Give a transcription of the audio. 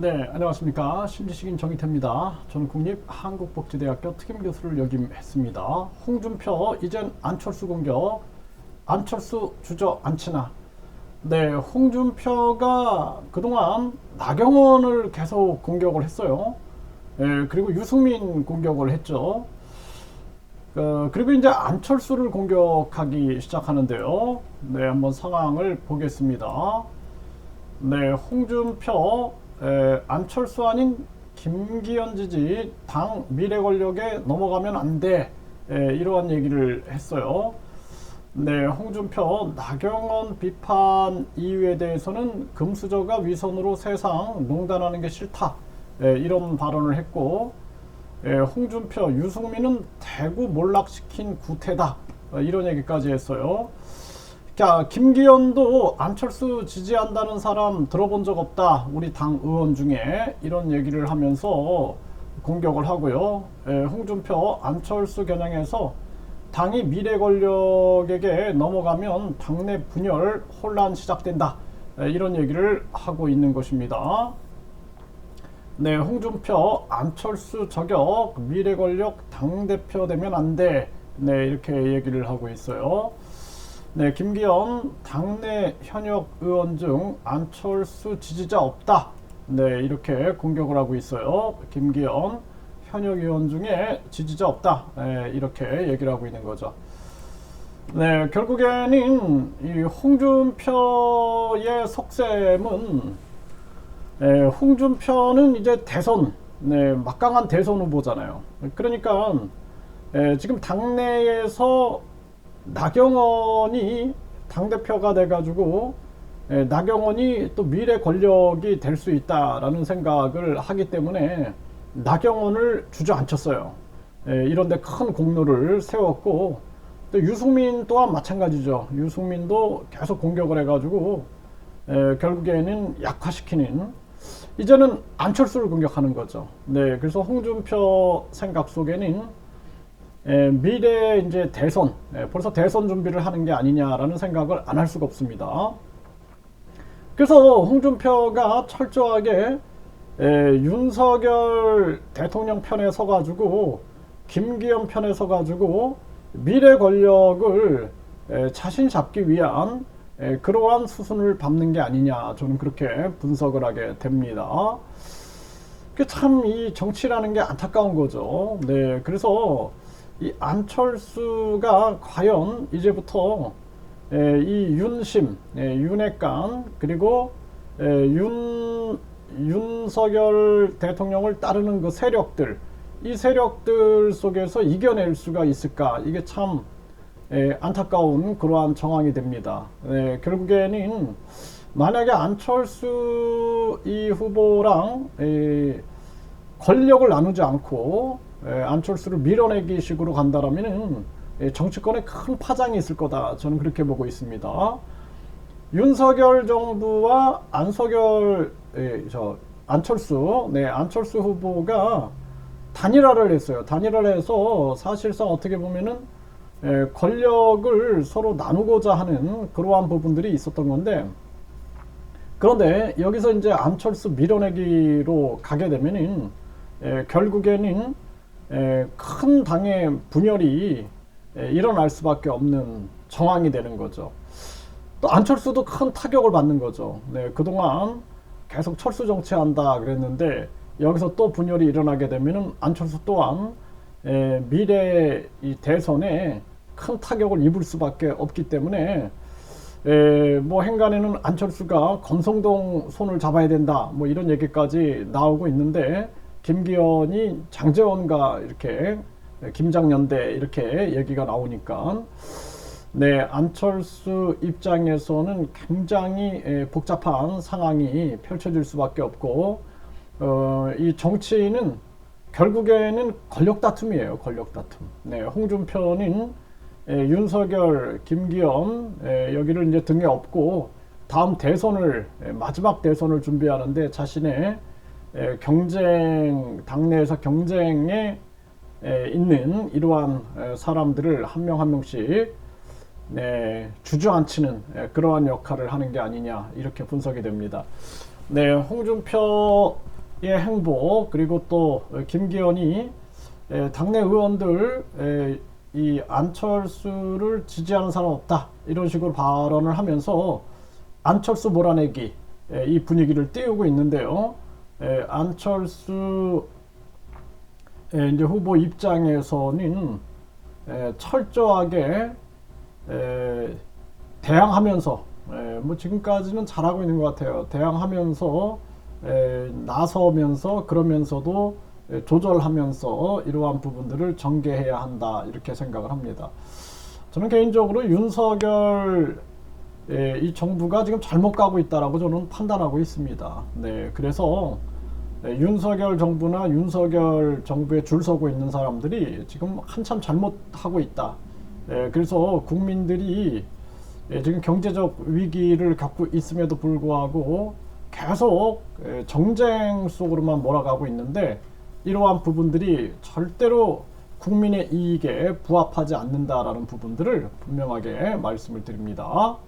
네, 안녕하십니까. 신지식인 정의태입니다. 저는 국립한국복지대학교 특임교수를 역임했습니다. 홍준표, 이젠 안철수 공격, 안철수 주저앉히나. 네, 홍준표가 그동안 나경원을 계속 공격을 했어요. 그리고 유승민 공격을 했죠. 그리고 이제 안철수를 공격하기 시작하는데요. 네, 한번 상황을 보겠습니다. 네, 홍준표, 안철수 아닌 김기현 지지 당 미래 권력에 넘어가면 안 돼. 이러한 얘기를 했어요. 네, 홍준표 나경원 비판 이유에 대해서는 금수저가 위선으로 세상 농단하는 게 싫다. 이런 발언을 했고, 홍준표, 유승민은 대구 몰락시킨 구태다. 이런 얘기까지 했어요. 자, 김기현도 안철수 지지한다는 사람 들어본 적 없다. 우리 당 의원 중에 이런 얘기를 하면서 공격을 하고요. 홍준표, 안철수 겨냥해서 당이 미래 권력에게 넘어가면 당내 분열, 혼란 시작된다. 이런 얘기를 하고 있는 것입니다. 네, 홍준표, 안철수 저격, 미래 권력 당대표 되면 안 돼. 네, 이렇게 얘기를 하고 있어요. 네, 김기현 당내 현역 의원 중 안철수 지지자 없다. 네, 이렇게 공격을 하고 있어요. 김기현 현역 의원 중에 지지자 없다. 네, 이렇게 얘기를 하고 있는 거죠. 네, 결국에는 이 홍준표의 속셈은 홍준표는 이제 대선, 네, 막강한 대선 후보잖아요. 그러니까 지금 당내에서 나경원이 당대표가 돼가지고 나경원이 또 미래 권력이 될 수 있다라는 생각을 하기 때문에 나경원을 주저앉혔어요. 이런데 큰 공로를 세웠고, 또 유승민 또한 마찬가지죠. 유승민도 계속 공격을 해가지고 결국에는 약화시키는, 이제는 안철수를 공격하는 거죠. 네, 그래서 홍준표 생각 속에는 미래 이제 대선, 벌써 대선 준비를 하는 게 아니냐라는 생각을 안 할 수가 없습니다. 그래서 홍준표가 철저하게 윤석열 대통령 편에 서가지고 김기현 편에 서가지고 미래 권력을 자신 잡기 위한 그러한 수순을 밟는 게 아니냐, 저는 그렇게 분석을 하게 됩니다. 참 이 정치라는 게 안타까운 거죠. 네, 그래서 이 안철수가 과연 이제부터 이 윤심, 윤핵관, 그리고 윤석열 대통령을 따르는 그 세력들, 이 세력들 속에서 이겨낼 수가 있을까? 이게 참 안타까운 그러한 정황이 됩니다. 결국에는 만약에 안철수 이 후보랑 권력을 나누지 않고 안철수를 밀어내기 식으로 간다라면은 정치권에 큰 파장이 있을 거다, 저는 그렇게 보고 있습니다. 윤석열 정부와 안철수, 안철수 후보가 단일화를 했어요. 단일화를 해서 사실상 어떻게 보면은 권력을 서로 나누고자 하는 그러한 부분들이 있었던 건데, 그런데 여기서 이제 안철수 밀어내기로 가게 되면은 결국에는 큰 당의 분열이 일어날 수밖에 없는 정황이 되는 거죠. 또 안철수도 큰 타격을 받는 거죠. 네, 그동안 계속 철수 정치한다 그랬는데 여기서 또 분열이 일어나게 되면은 안철수 또한 미래 이 대선에 큰 타격을 입을 수밖에 없기 때문에 뭐 행간에는 안철수가 권성동 손을 잡아야 된다, 뭐 이런 얘기까지 나오고 있는데, 김기현이 장제원과 이렇게 김장연대 이렇게 얘기가 나오니까 네, 안철수 입장에서는 굉장히 복잡한 상황이 펼쳐질 수밖에 없고, 이 정치는 결국에는 권력 다툼이에요. 권력 다툼. 네, 홍준표는 윤석열, 김기현 여기를 이제 등에 업고 다음 대선을, 마지막 대선을 준비하는데 자신의 경쟁, 당내에서 경쟁에 있는 이러한 사람들을 한 명 한 명씩 주저앉히는 그러한 역할을 하는 게 아니냐, 이렇게 분석이 됩니다. 네, 홍준표 행보, 그리고 또 김기현이 당내 의원들 이 안철수를 지지하는 사람 없다 이런 식으로 발언을 하면서 안철수 몰아내기 이 분위기를 띄우고 있는데요. 안철수 이제 후보 입장에서는 철저하게 대항하면서 뭐 지금까지는 잘하고 있는 것 같아요. 대항하면서 나서면서 그러면서도 조절하면서 이러한 부분들을 전개해야 한다 이렇게 생각을 합니다. 저는 개인적으로 윤석열 이 정부가 지금 잘못 가고 있다라고 저는 판단하고 있습니다. 네, 그래서 윤석열 정부나 윤석열 정부에 줄 서고 있는 사람들이 지금 한참 잘못하고 있다. 그래서 국민들이 지금 경제적 위기를 겪고 있음에도 불구하고 계속 정쟁 속으로만 몰아가고 있는데 이러한 부분들이 절대로 국민의 이익에 부합하지 않는다라는 부분들을 분명하게 말씀을 드립니다.